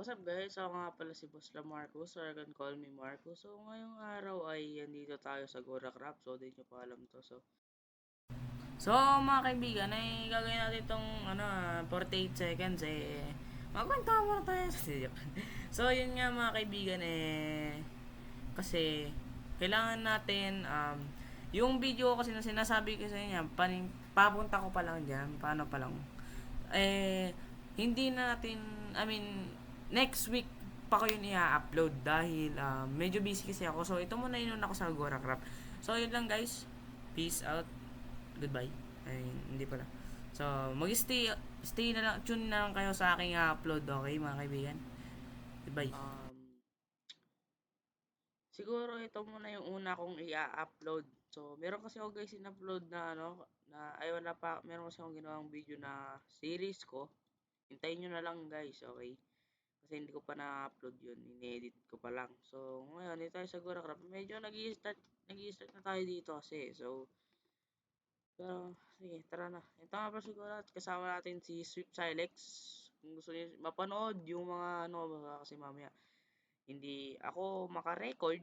What's up guys? Ako nga pala si Boss Marcos, or you can call me Marcos. So ngayong araw ay andito tayo sa Gora Crap. So di nyo pa alam to. So mga kaibigan ay gagawin natin itong 48 seconds magkwento muna tayo sa So yun nga mga kaibigan kasi kailangan natin yung video kasi na sinasabi ko sa inyo papunta ko pa lang dyan, paano pa lang hindi na natin, next week pa ko yun i-upload dahil medyo busy kasi ako. So ito muna yun ako sa Agora Craft. So yun lang guys, peace out, goodbye. Ay hindi pala. So stay na lang, tune na lang kayo sa aking upload, okay mga kaibigan, goodbye. Siguro ito muna yung una kong i-upload. So meron kasi ako guys in-upload na wala pa, meron kasi akong ginawang video na series ko. Hintayin nyo na lang guys, okay? Kasi hindi ko pa na-upload yun, in-edit ko pa lang. So ngayon, dito tayo sa Gora Craft. Medyo nag-i-start na tayo dito kasi. So pero sige, tara na. Ito nga pa siguro at kasama natin si Swift Silex. Kung gusto niyo mapanood yung mga kasi mamaya hindi ako maka-record,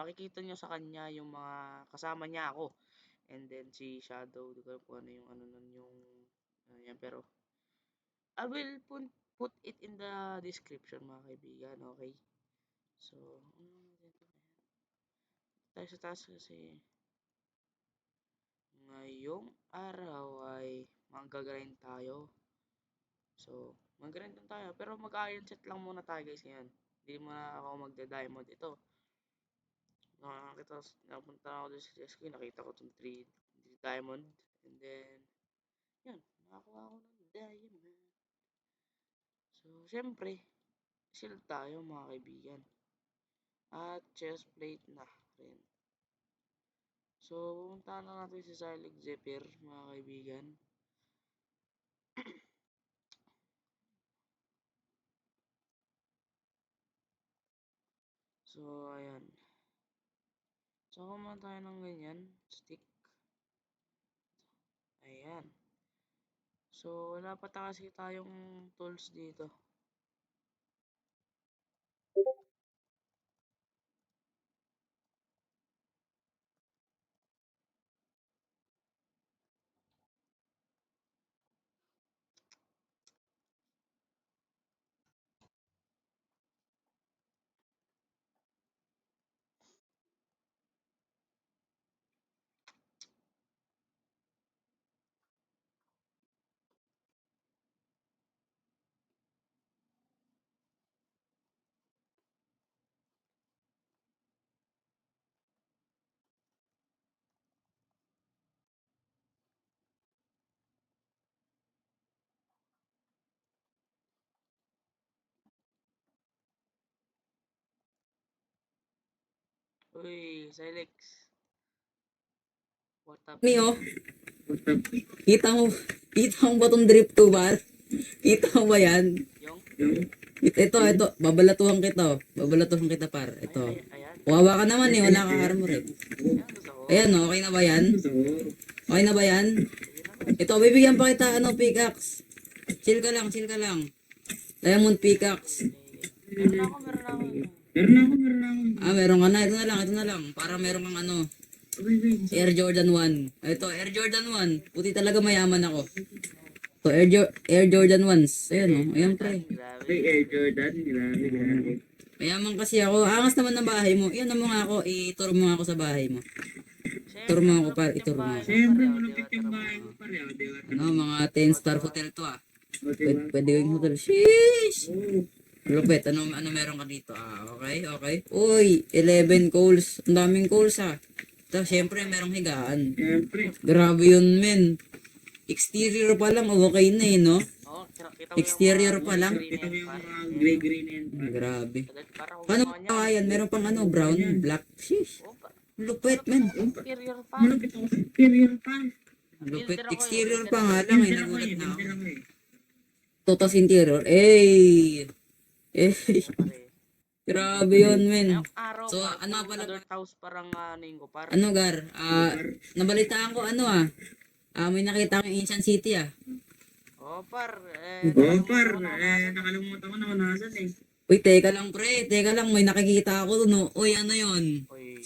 makikita nyo sa kanya yung mga kasama niya ako. And then si Shadow, di ko alam kung ano yung yan, pero I will put it in the description mga kaibigan, okay? So, tayo sa taas kasi ngayong araw ay mag-grind tayo. So, mag-grind lang tayo, pero mag-iron set lang muna tayo guys ngayon. Hindi muna ako magda-diamond ito. Napunta ako doon sa SK, nakita ko itong 3 diamond. And then, yun, nakakuha ako ng diamond. So, syempre, shield tayo mga kaibigan. At chest plate na rin. So, pumunta na natin si Silex Zephyr mga kaibigan. So, ayan. So, kumain tayo ng ganyan, stick. Ayan. So, wala pa kasi tayong tools dito. Uy, Silex. What up? Mio, kita mo ba itong drift ko ba? Kita mo ba yan? Yung? Ito, babalatuhan kita, babalatuhan kita par, ito. Ayan. Wawa ka naman wala kang armor Ayan, gusto ko. Ayan okay na ba yan? Okay na ba yan? Ito, bibigyan pa kita, pickaxe. Chill ka lang. Diamond pickaxe. Meron ako. Meron ka na, ito na lang. Para meron kang Air Jordan 1. Ito, Air Jordan 1. Puti talaga mayaman ako. So, Air Jordan 1s. Ayan ayan pre. Air Jordan, grabe. Mayaman kasi ako. Angas naman ng bahay mo. Iyan mo nga ako. Ituro mo nga ako sa bahay mo. Ituro mo ako par. Ituro mo ako. Siyempre, malapit yung bahay mo pareho, di ba? Mga 10-star hotel to Pwede yung hotel. Sheesh! Lupit. Ano meron ka dito? Okay. Uy, 11 coals. Ang daming coals Tapos, syempre, merong higaan. Siyempre. Grabe yun, men. Exterior pa lang, okay na no? Exterior pa lang. Ito yung mga gray-green yan. Grabe. Paano pa yan? Meron pang brown, black. Sheesh. Lupit, men. Exterior pa. Malapit ako sa exterior pa. Lupit. Exterior pa nga lang, nagulat na ako. Builder ako Totos interior. Eh. Grabe yun, men. So, pala? House parang ko par. Gar? Nabalitaan ko, may nakita akong Ancient City, Oh, par. Oo, par. nakalimutan ko na kung nasan. Nakalimutan ko na kung nasan eh. Uy, teka lang pre, teka lang, may nakikita ako no. Uy, ano yun? Uy.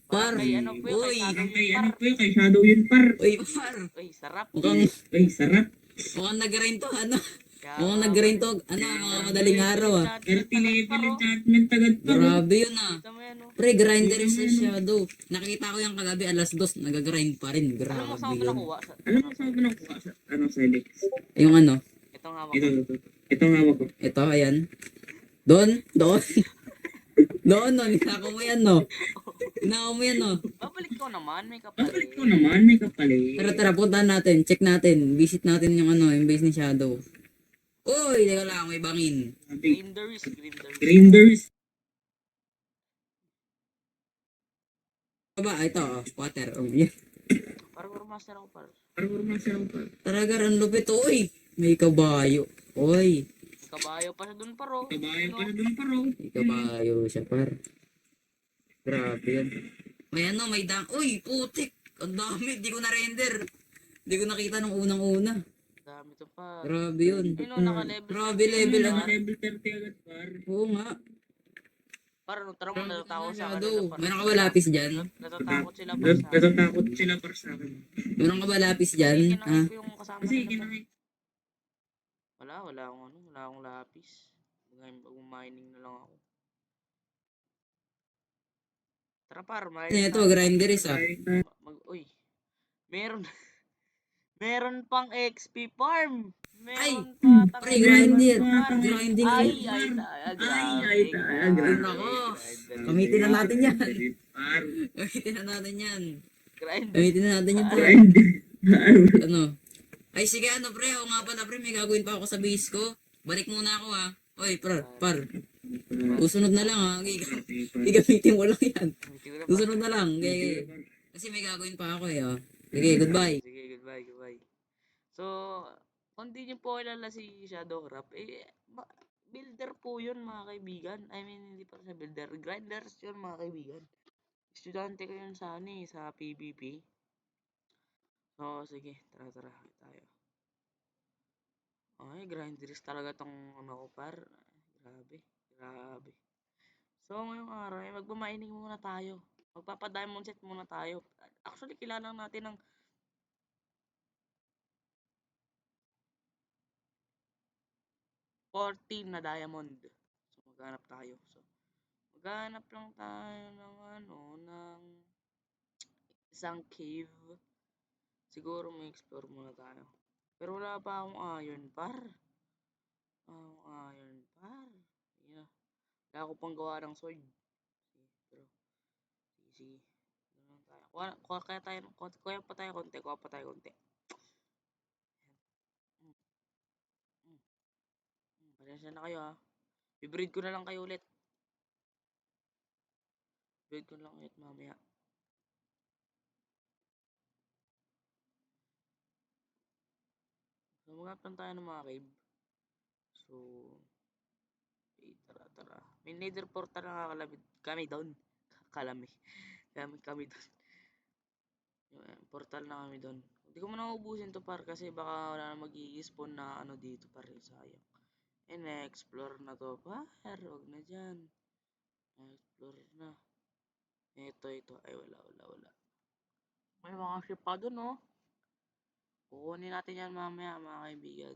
Par, Parang kay ano po yun, kay uy, Shadow Parang yun, kay par. ano po yun, kay Shadow yun, par. uy, par. Uy, sarap. Mukhang, Ay, sarap. mukhang nag-grind to, ano? Kaya Mukhang nga, nag-grind par. to, ano, mga Thirty madaling level araw ah. enchantment 30 agad, level par, oh. enchantment agad pa. Grabe yun ah. Kita mo yan, oh. Pre, grinder Hindi is naman, Shadow. Nakita ko yung kagabi, alas 2, nag-grind pa rin. Alam mo Grabe saan ko ba yun. nakuha? Alam mo saan ko nakuha sa Felix? Yung ano, Itong hawak Ito, ko. ito. Ito ang hawak ko. ito, ayan. Doon, doon. Doon, no, ninako mo yan, no. Ninako mo yan, no. Babalik ko naman, may Babalik ko kapalit. naman, may kapalit. Tara, puntahan natin, check natin, visit natin yung ano, yung base ni Shadow. Uy, teka lang, may bangin. Grinders. Grinders. Aba, ito, oh, water. Oh, yeah. Parang master ako, par. Parang masarap pa. Talaga, ang lupit, uy. May kabayo. Uy, May kabayo pa siya dun, par, oh. Kabayo Ano? pa na doon, paro. may kabayo siya, par. Grabe yan. May ano, may dang. Uy, putik. Ang dami, di ko na-render. Di ko nakita nung unang-una. Dami to, par. Grabe yun. Ayun, oh, naka-level. Grabe, 30 level, yun, ano? par. Level 30 agad, par. Oo nga. Par, ano, tara mo, natatakot sa Shadow. kanila, par. Meron ka ba lapis dyan? Natatakot sila, par, sa akin. Natatakot sila par sa akin. Meron ka ba lapis dyan? Kasi Ha? kinakit ko yung kasama Kasi nila, par. kinakit. Wala akong ano, wala akong lapis. Mining na lang ako. Tara, par, mining Ito, tayo. grinder is ah. Uy, meron, meron pang XP farm. Ay, Meron pa pre, grinder. par. Grinding. Ay, Ay, grabe. ay, grabe. Nako. Grinder. Gamitin na natin yan. Par. Gamitin na natin yan. Grinder. Gamitin na natin yan, pre. Grinder. Ano? Ay, sige, ano, pre. O nga pala, pre. May gagawin pa ako sa base ko. Balik muna ako, ha. Oy, par. Susunod na lang, ha. Gagamitin mo lang yan. Susunod na lang. Okay. Kasi may gagawin pa ako, eh, oh. Sige, goodbye. Sige, goodbye. So, kung di nyo po kilala si Shadowcraft, builder po yun, mga kaibigan. I mean, hindi pa siya builder. Grinders yun, mga kaibigan. Estudyante ko yun sa, sa PvP. So, sige, tara, tayo. Ay, grinders talaga tong ano ko, par. Grabe. So, ngayong araw, magpamining muna tayo. Magpapa-diamond set muna tayo. Actually, kilala natin ng 14 na diamond. So, maghanap tayo. So, maghanap lang tayo ng ng isang cave. Siguro may explore muna tayo. Pero wala pa akong iron, par. Yeah. Wala ako pang gawa ng sword. Pero, sige. Ano lang tayo. Kuha pa tayo konti. Pasensya na kayo, ha. I-breed ko na lang kayo ulit. Mamaya. So, maghanap lang tayo ng mga cave. So, tara. May nether portal na kakalabit kami doon. Kami doon. Portal na kami doon. Hindi ko muna ubusin to, par, kasi baka wala na mag-i-spawn na ano dito, par. Sayang. Explore na to, par. Huwag na dyan. Explore na. Ito. Ay, wala. May mga ship pa doon, oh. Kukunin natin yan mamaya, mga kaibigan.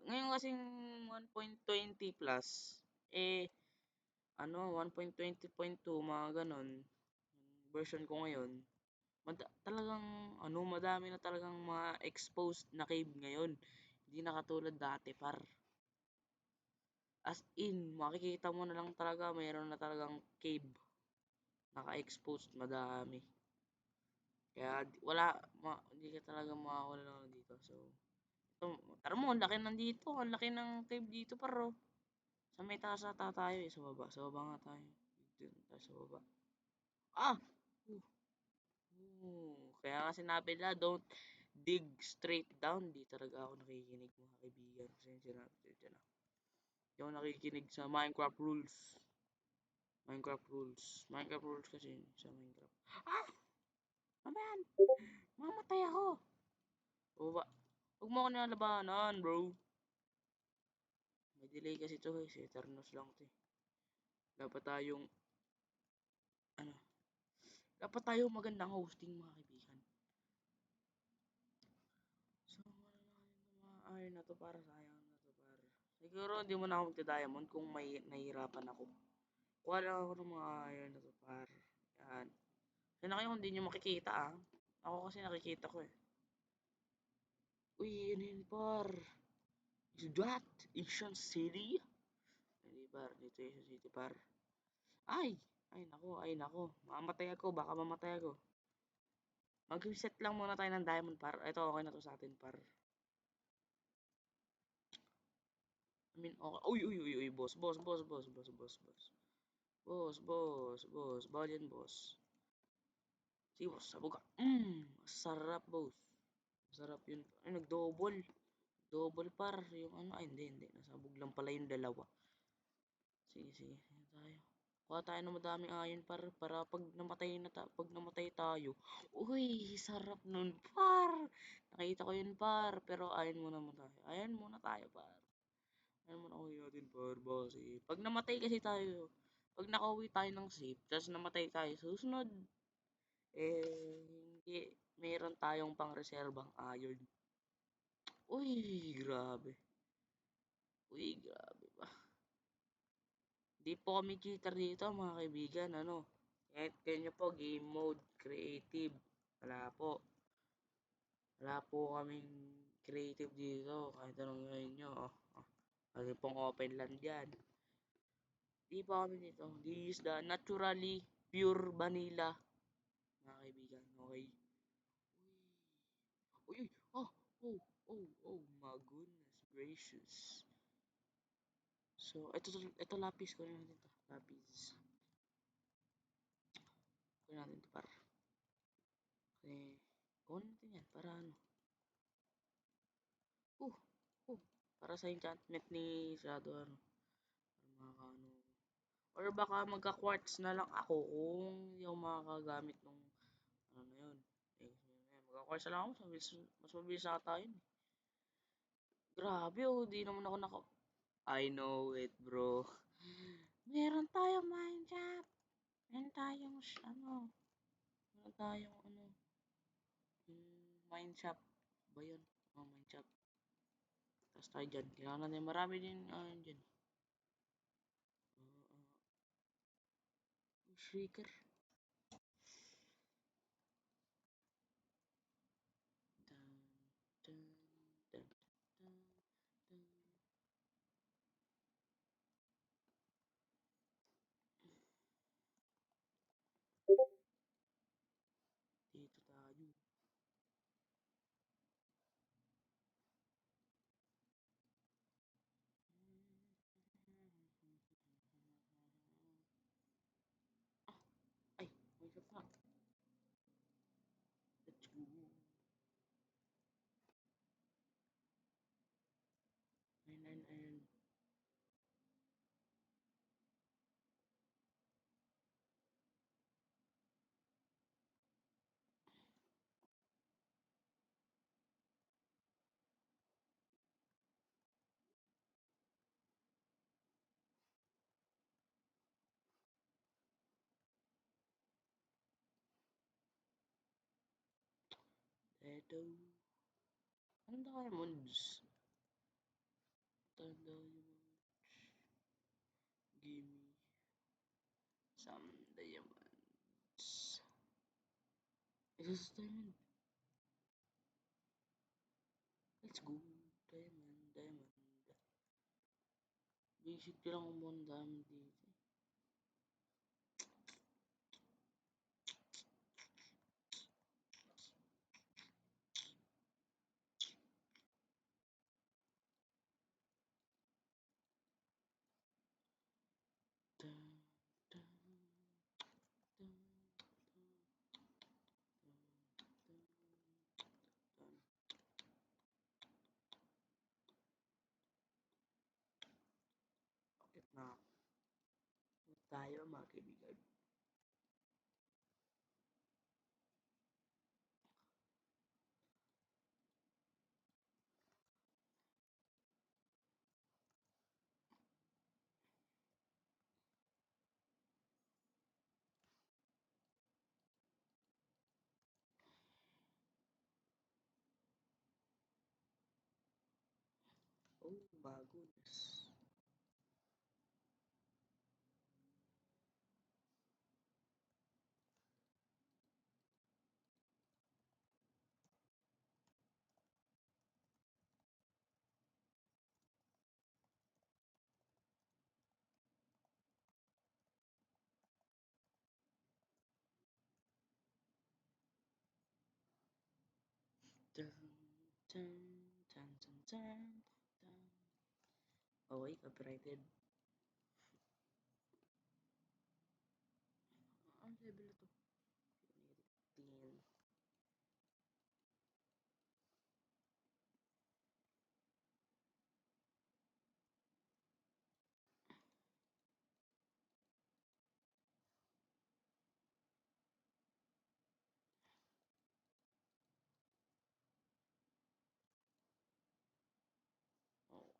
Ngayon kasing 1.20 plus, 1.20.2, mga ganon, version ko ngayon, talagang, madami na talagang mga exposed na cave ngayon. Hindi na katulad dati, par. As in, makikita mo na lang talaga, mayroon na talagang cave. Naka-exposed, madami. Kaya, hindi ka talaga makakawala lang dito. So, tara mo, ang laki nandito. Ang laki ng cave dito, paro. Sa may taas ata tayo, sa baba. Sa baba nga tayo. Dito tayo sa baba. Ah! Kaya nga sinabi nila, don't dig straight down. Di talaga ako nakikinig, mga kaibigan. Pasensya na. Di ako nakikinig sa Minecraft rules. Minecraft rules kasi sa Minecraft. Ah! Ano yan? Mamatay ako. Baba. Huwag mo ako nilalabanan, bro. May delay kasi to guys. Eternus lang to eh. Dapat tayong, ano, dapat tayo magandang hosting mga kaibigan. So, wala na yung mga iron na to para sayang na to para. Siguro hindi mo na ako magda-diamond kung may nahihirapan ako. Kuha lang ako ng mga iron na to para. Yan. Yan kayo kung hindi nyo makikita ah. Ako kasi nakikita ko eh. Uy, ano yun par? Is that Asian City? Hindi par, dito Asian City par. Ay! Ay nako. Mamatay ako, baka mamatay ako. Mag-reset lang muna tayo ng diamond par. Ito okay na to sa atin par. I mean, okay. Uy, boss. Bawal yan, boss. Sige, boss, sabog ka. Sarap, boss. Sarap yun. Ay, nag-double. Double par. Yung ano, ay, hindi. Nasabog lang pala yung dalawa. Sige. Ayan tayo. Kuha tayo ng madaming iron para pag namatay tayo. Uy, sarap nun, par. Nakita ko yun, par. Pero iron muna tayo, par. Ayan muna uwi natin, par. Kasi pag namatay kasi tayo, pag nakauwi tayo ng safe, tapos namatay tayo susunod, hindi, meron tayong pang reserbang iron. Uy, grabe. Ba? Di po kami cheater dito, mga kaibigan, ano. Kahit ganyo po, game mode, creative. Wala po. Wala po kaming creative dito. Kahit anong gawin nyo. Kasi pong open land yan. Di pa kami dito. This is the naturally pure vanilla. Mga kaibigan, okay? Uy. My goodness gracious. So, ito lapis ko natin to. Lapis. Kunin natin to para. Kasi, kunin natin yan para ano. Uh, para sa enchantment ni Shadow, ano. Para makakaano. Or baka magka-quartz na lang ako kung hindi ako makakagamit nung, ano na yun. Magka-quartz na lang ako. Mas mabilis na tayo yun. Grabe oh, di naman ako I know it, bro. Meron tayong mine shop. Meron tayong mine shop. Ba yun? Mine shop. Tapos tayo dyan. Kailangan natin marami din, dyan. Shrieker. Dun, dun, dun, dun, dun. Dito tayo. Ay, may shop na. Let's go. Ayun. Eto. Anong diamonds? Diamonds. Give me some diamonds. Is diamond? Let's go. Diamond. Basic lang ang buong diamond dito. Dun, dun, dun, dun. Bakit na tayo mga kaibigan? Oh, bagus. Dun, dun, dun, dun, dun, dun. Okay, copyrighted. Ang level na to? 15. Okay.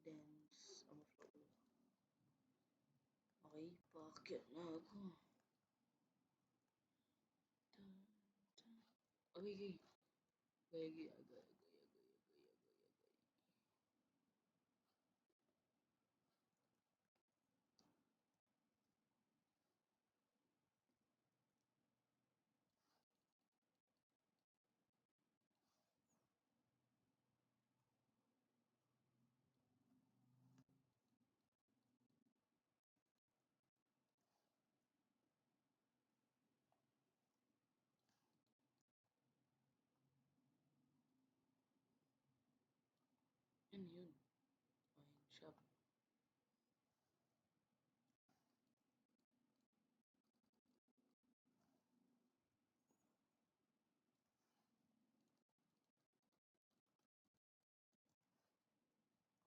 Dance. Ang flow. Okay, paakyat na ako. Dun, dun. Okay, okay. Gaya, gaya, gaya, gaya, gaya, gaya, gaya, gaya. Ano yun? Wine shop.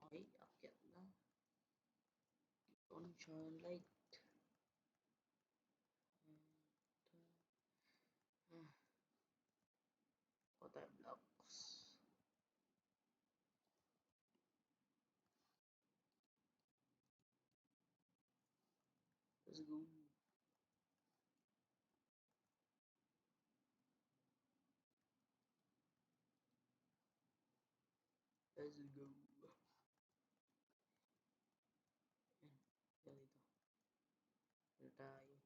Okay, akyat na. On sunlight. Water blocks. Let's go. Let's go. Yan. Yan dito. Dito tayo.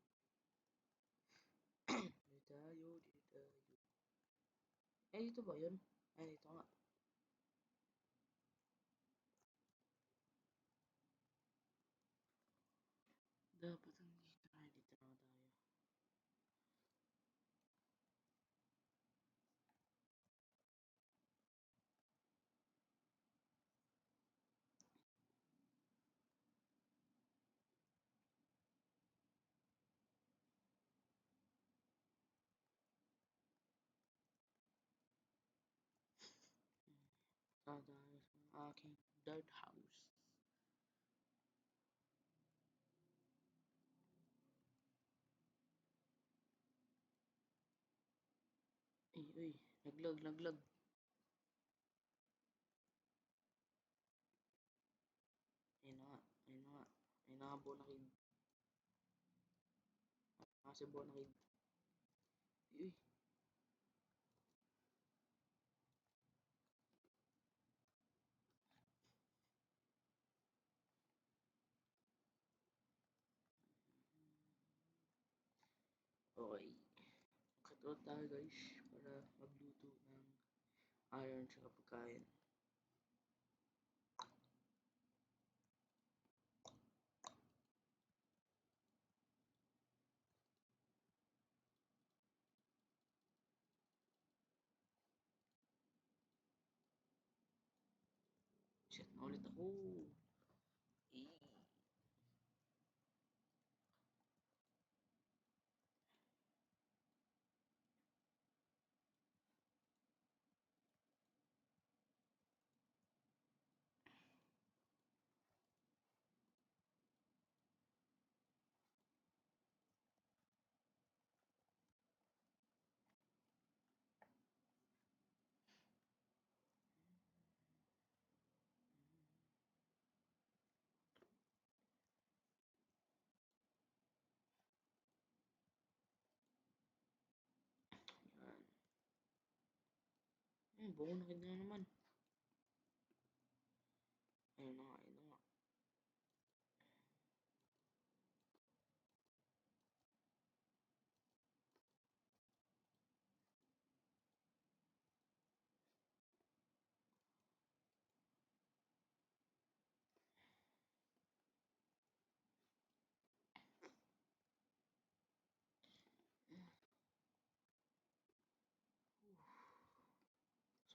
Dito tayo. Dito tayo. Eh, dito ba yun? Ay, dito nga. Dapat ang dito. Ay, dito na tayo. Tayo sa aking dirt house. Ay, uy. Naglag, naglag. Ayun na nga. Ayun na nga. Ayun na nga, Bonakid. Kasi Bonakid. Uy. Okay. Katuot tayo guys. Para magluto ng iron sa pagkain. Shit na ulit ako. Eh. Yan. Buko na na naman. Ayun na nga, ayun na nga.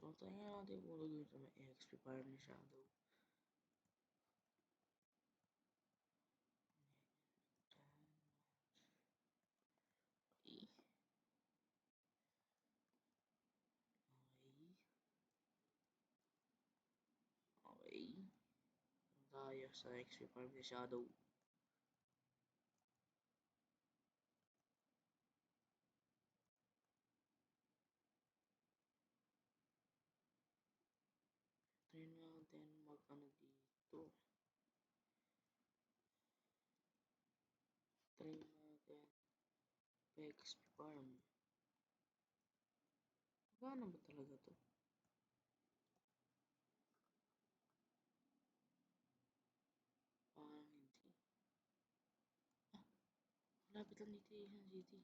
So, tayo nga natin puno dun sa may XP Fire ni Shadow. Okay. Okay. Okay. Tayo sa XP Farm ni Shadow. Try natin mag-ano dito. Try natin XP Farm. Magkano ba talaga to? Parang hindi. Ah, malapit lang dito yung city.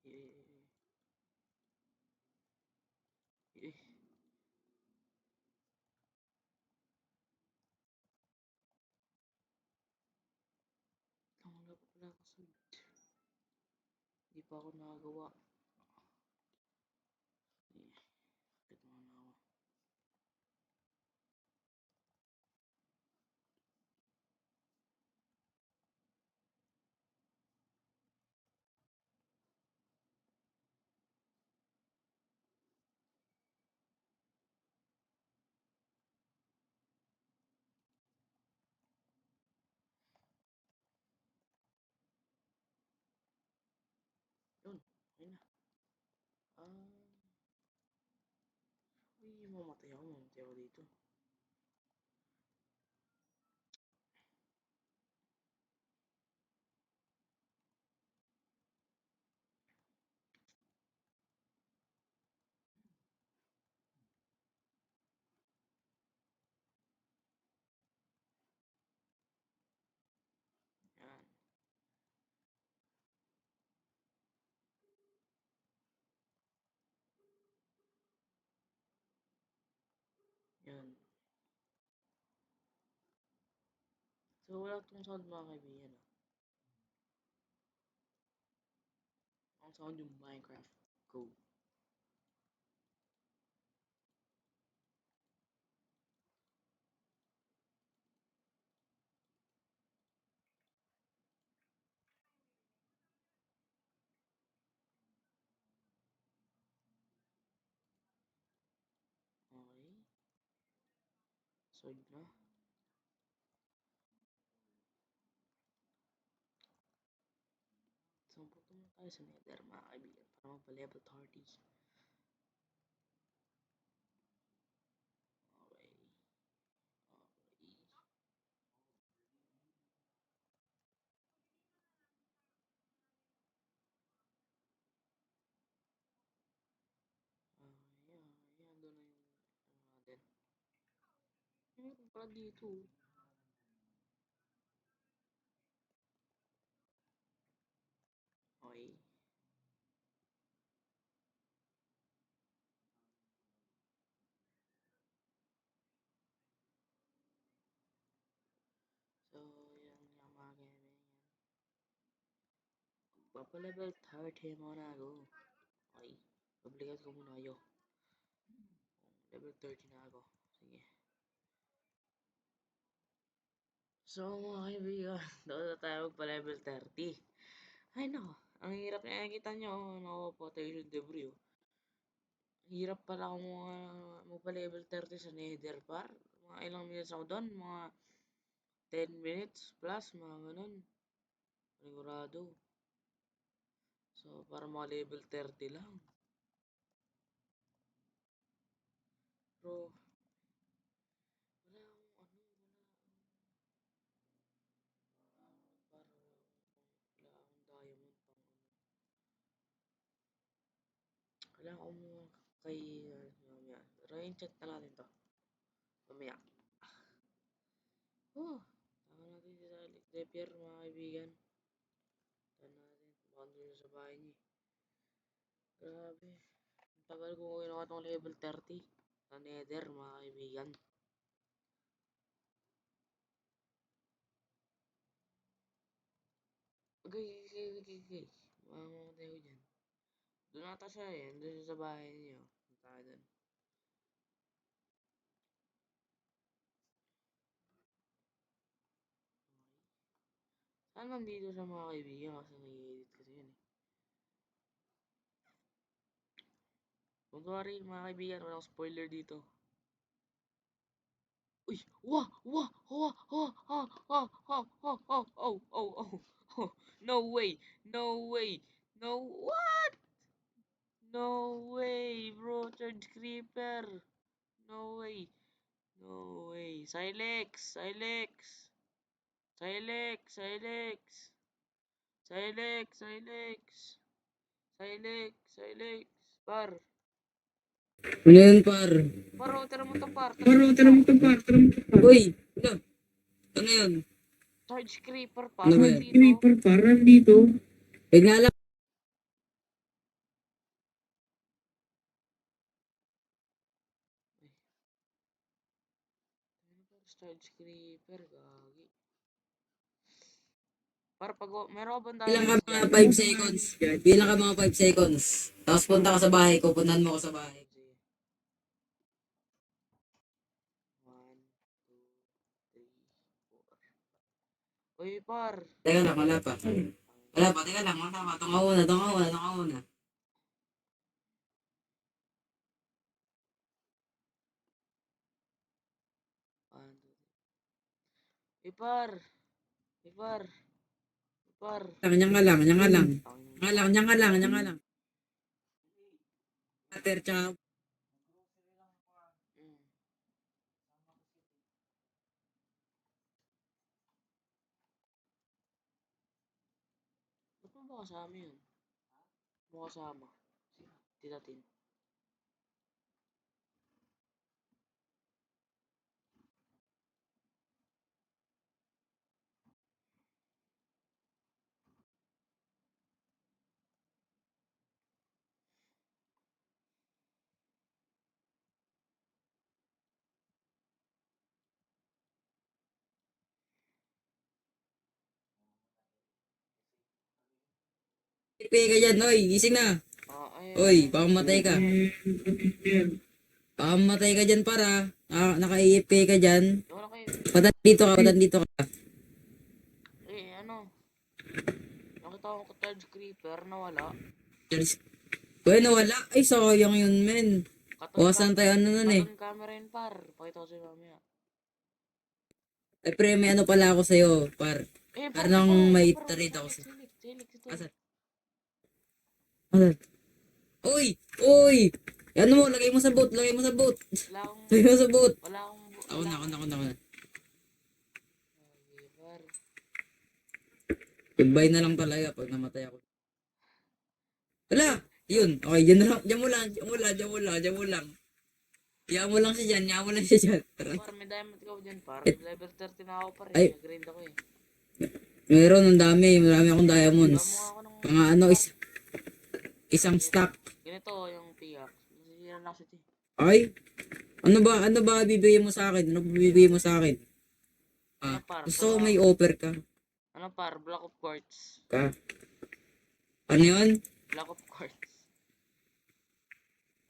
Eh. Eh. Wala pa pala ako sa hindi pa ako nakagawa. Eh. Kapit mo na ako. Yun. Okay na. Uy, mamatay ako dito. Yan. Yan. So, wala tong sound mga kaibigan. Ang sound yung Minecraft code. Okay. Sword na. So, punta muna tayo sa Nether mga kaibigan para magpa-level 30. Okay. Okay. Okay. Andun na yung ano natin. Meron pala dito. Okay. So, yan nga mga kaibigan. Magpapa-level 30 muna ako. Okay. Publikat ko muna kayo. Level 30 na ako. Sige. So mga kaibigan, doon na tayo magpa-level 30. Ay nako, ang hirap na nakikita nyo. Nako, potation debris. Oh. Hirap pala kung magpa-level 30 sa Nether par. Mga ilang minutes ako doon, mga 10 minutes plus, mga ganun. Sigurado. So, para mga level 30 lang. Pero, wala akong para wala akong diamond pang wala akong kay, mamaya. Rain chat na natin to. Mamaya. Oh, tama natin si Alex Depier, mga kaibigan. Tama natin. Baka doon sa bahay niya. Grabe. Ang tagal ko ginawa tong level 30 sa Nether, mga kaibigan. Okay. Mamamatay ko dyan. Doon ata siya eh. Doon siya sa bahay niyo. Punta ka doon. Saan nandito siya mga kaibigan? Kasi nag-edit kasi yun eh. Don't worry mga kaibigan. Walang spoiler dito. Uy! Wah! Wah! Wah! Wah! Wah! Wah! Wah! Wah! Wah! Oh! Oh! Oh! Oh! No way! No way! No! What? No way! Bro! Charge creeper! No way! No way! Silex! Silex! Silex! Silex! Silex! Silex! Silex! Silex! Par! Ano yun, par? Par, tira mo to par! Tara mo to par. Uy! Ano? Ano yun? Charge creeper par! Ano ba yan? Dito! Creeper par, nandito. Bigla lang. Charge creeper, gagi. Par, pag meron ka bang Bilang ka diamonds mga dyan? 5 seconds. Bilang ka mga 5 seconds. Tapos punta ka sa bahay ko. Puntahan mo ko sa bahay. Sige. 1, 2, 3, 4. Uy, par! Teka lang, wala pa. Wala pa, teka lang. Wala pa. Tunga una. Uy, par! Uy, par! Uy, par! Yan nga lang. Tangin. Yan nga lang. Water, tsaka Mm. Ba't mo ba kasama yun? Ba't mo kasama? Tita Tin. AFK ka dyan. Oy, gising na. Oy, baka matay ka. Baka matay ka dyan para. Naka-AFK ka dyan. Wala kayo. Padan dito ka. Ano? Nakita ko charge creeper na wala. Bueno, wala. Ay, sayang yun, men. Wasan tayo ano nun eh. Katon camera yun, par. Pakita ko sa'yo mamaya. Ay, pre, may ano pala ako sa'yo, par. Par, Parang may par, trade ako sa'yo. Silik, ito. Asan? Asan? Uy! Uy! Ano mo, lagay mo sa boat. Wala akong, Lagay mo sa boat. wala akong, Ako na. Okay, par. Goodbye na lang talaga pag namatay ako. Wala! Yun. Okay, dyan na lang. Dyan mo lang. Iyan mo lang siya dyan. Tara. Par, may diamond ka dyan, par. Eh, Level 30 na ako, par. ay. Nag-grind ako eh. Meron, ang dami. Marami akong diamonds. Damo ako ng... Mga ano, isang stack. Ganito yung pickaxe. Masisira na kasi ito eh. Ay? Ano ba bibigyan mo sa akin? Ano bibigyan mo sa akin? Ano, par? Gusto ko may offer ka. Ano, par? Block of quartz. Ano yun? Block of quartz.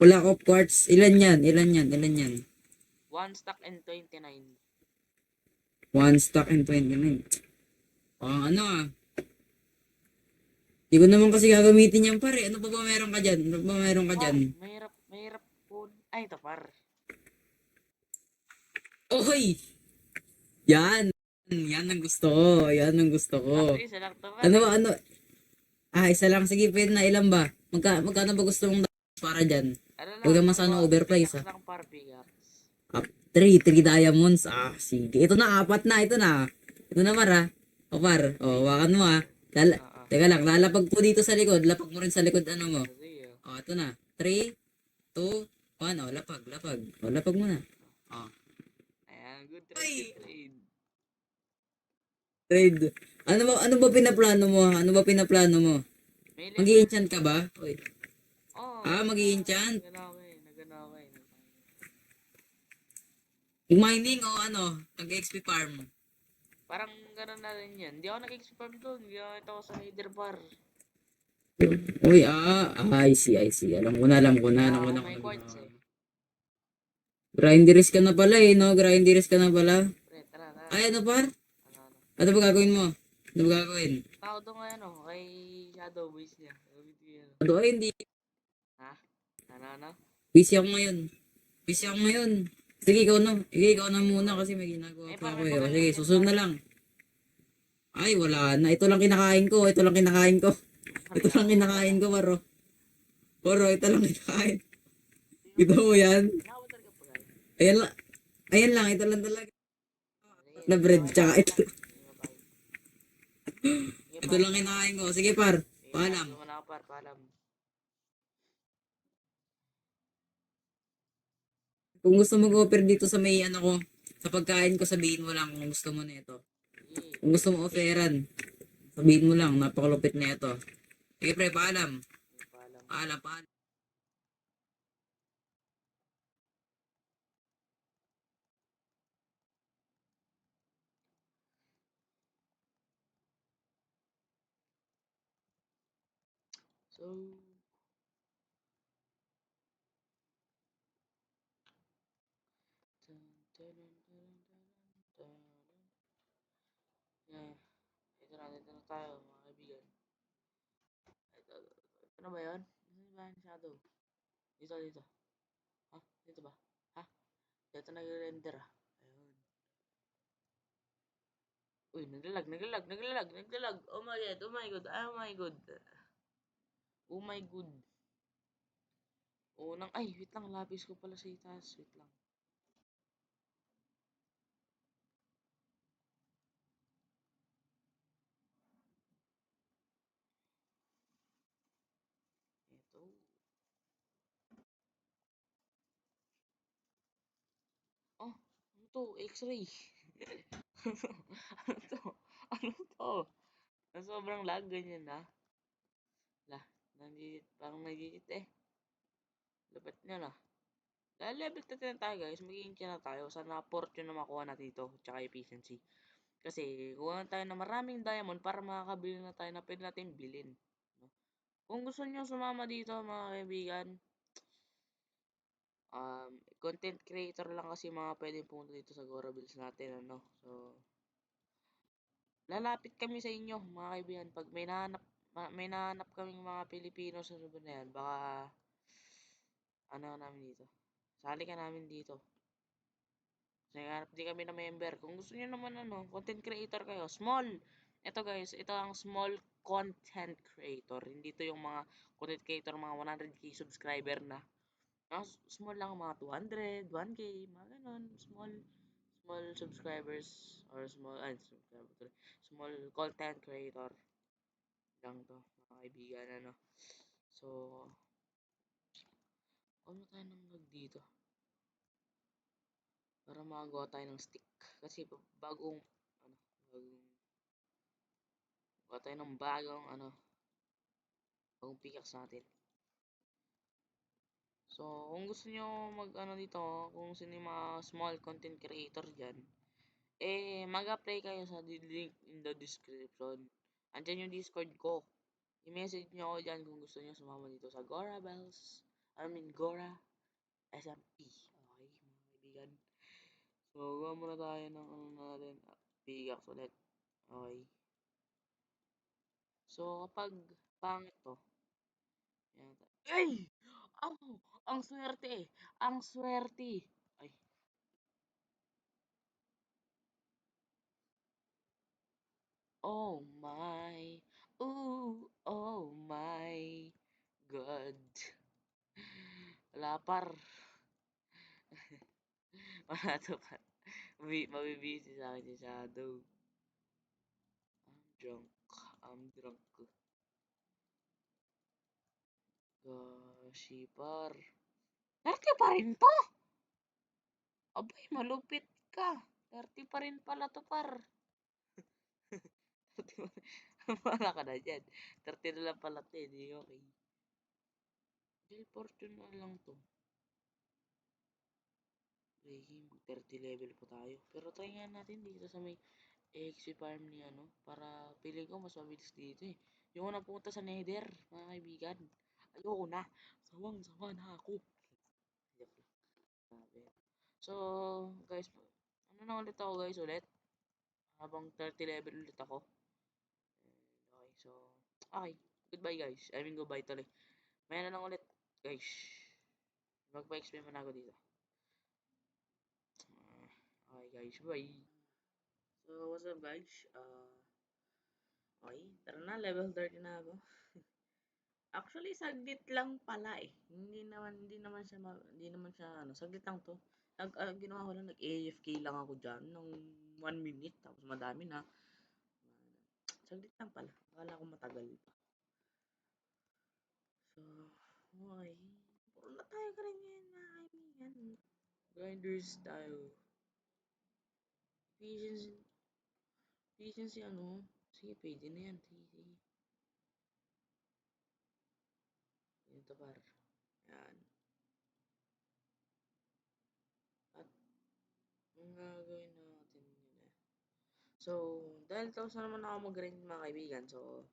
Wala of quartz. Ilan yan? Ilan yan? Ilan yan? 1 stack and 29. 1 stack and 29. Ano ah. Di ko naman kasi gagamitin yan pare. Ano pa ba meron ka dyan? Ano pa ba meron ka dyan? Mahirap po. Ay, ito par. Oy! Yan! Yan ang gusto ko. Yan ang gusto ko. Kasi isa lang to par. Ano ba? Ano? Isa lang. Sige, pwede na. Ilan ba? Magkano ba gusto mong para dyan? Ano lang. Huwag naman sana overprice pickaxe ah. lang par, pickaxe. 3 diamonds. Sige. Ito na, 4 na. Ito na. Ito na, Mara. O, par. O, wakan mo, ha. Teka lang, lalapag po dito sa likod. Lapag mo rin sa likod, ano mo. Sige. O, ito na. 3, 2, 1. O, lapag. O, lapag mo na. O, Ayan, good Ay! trade, good trade. trade. Ano ba pinaplano mo? Ano ba pinaplano mo? May Mag-i-enchant ka ba? Oy. Oh, Mag-i-enchant. Nagana okay. Mining o ano? Nag-XP farm. Parang gano'n na rin yan. Hindi ako nag-experiment doon. Hindi ako ito sa Nether bar. Uy, I see. Alam ko na. May quartz eh. Grinderis ka na pala eh, no? Grinderis ka na pala. Pre, tara. Ay, ano par? Ano. Ano ba gagawin mo? Ano ba gagawin? Tao doon ngayon kay Shadow Boys niya. Ano ay, hindi. Ha? Ano? Busy ako ngayon. Sige, ikaw na muna kasi may ginagawa pa ako eh. O, sige, susunod na lang. Ay, wala na. Ito lang kinakain ko, paro. Paro, ito lang kinakain. Ito mo yan. Nakawatar ka pa guys. Ayan lang, ito lang talaga. Na bread, tsaka ito. Ito lang kinakain ko. Sige, par. Paalam. Paalam. Kung gusto mo mag-offer dito sa may ano ko, sa pagkain ko, sabihin mo lang kung gusto mo na ito. Kung gusto mo offeran, sabihin mo lang, napakalupit na ito. Sige pre, paalam. Paalam. So, yeah. Dito na tayo mga kaibigan. Ito na ba yun? Ano ba yung shadow? Dito. Ha? Dito ba? Ha? Dito nag-render ah. Ayun. Uy, naglalag. Oh my god. Oh my god. Ay, wait lang. Lapis ko pala sa itaas. Wait lang. Ito. Oh, ano to? X-ray. Ano to? Ano to? Sobrang lag, ganyan na. Parang nagigit eh. Lapit niya na. Dahil level 10 na tayo guys, magiging na tayo. Sana fortune na makuha natin dito, tsaka efficiency. Kasi, kuha tayo na maraming diamond para makakabili na tayo na pwede natin bilhin. No? Kung gusto niyo sumama dito mga kaibigan, content creator lang kasi mga pwedeng pumunta dito sa Gora Bills natin, ano. So, lalapit kami sa inyo mga kaibigan. Pag may nahanap kaming mga Pilipino sa lugar na yan, baka ano namin dito. Sali ka namin dito. Naghanap din kami ng member. Kung gusto niyo naman content creator kayo, small. Ito guys, ito ang small content creator. Hindi to yung mga content creator mga 100k subscriber na. Small lang mga 200, 1k, mga ganon. Small subscribers or small content creator lang to, mga kaibigan, ano. So, ano tayo nang dito? Para makagawa tayo ng stick. Kasi bagong gawa tayo ng bagong pickaxe natin. So, kung gusto nyo dito, kung sino yung mga small content creator dyan, mag-apply kayo sa link in the description. Andyan yung Discord ko. I-message nyo ako dyan kung gusto nyo sumama dito sa Gora Bells. Gora SMP. Okay, mga kaibigan. So, gawa muna tayo ng ano natin, pickaxe ulit. Okay. So, kapag pangit to, yan. Ay! Ang swerte eh. Ang swerte. Ay. Oh my. Ooh, oh my God. Lapar. Wala to pa. Mabibisi sa akin si Shadow. I'm drunk. I'm drunk. Goshi par. Dati pa rin to? Abay, malupit ka. 30 pa rin pala to par. 30 pa rin. Wala ka na dyan. 30 na lang pala to eh. Di okay. Jail fortune na lang to. Breaking, 30 level pa tayo. Pero try nga natin dito sa may XP farm ni ano. Para feeling ko mas mabilis dito eh. Yung unang pumunta sa nether, mga kaibigan. Ayoko na. Sawang-sawa na ako. Joke lang. Grabe. So, guys, ano na ulit ako guys ulit? Habang 30 level ulit ako. Okay, so, okay. Goodbye guys. I mean, goodbye tuloy. Maya na lang ulit, guys. Magpa-explain mo na ako dito. Okay guys, bye. So, what's up guys? Okay, tara na, level 30 na ako. Actually, saglit lang pala eh. Hindi naman siya, ano, saglit lang to. Ginawa ko lang, nag-AFK lang ako dyan ng 1 minute, tapos madami na. Saglit lang pala. Akala ko matagal pa. So, okay. Puro na tayo ka rin yan, mga kaibigan. Grinders tayo. Efficiency, efficiency ano? Sige, pwede na yan. Sige. Yan to par. Yan. At, ang gagawin natin yun eh. So, dahil tapos na naman ako mag-grind mga kaibigan. So,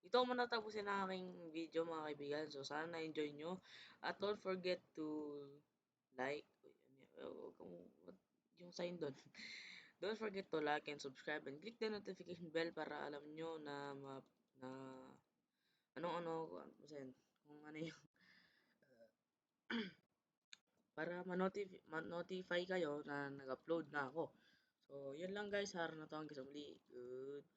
ito ko muna tapusin ang aking video mga kaibigan. So, sana na-enjoy nyo. At don't forget to like. Yung sign doon. Don't forget to like and subscribe and click the notification bell para alam nyo na na ano-ano kung ano yung para ma-notify kayo na nag-upload na ako. So, yun lang guys. Harap na to hanggang sa muli. Good.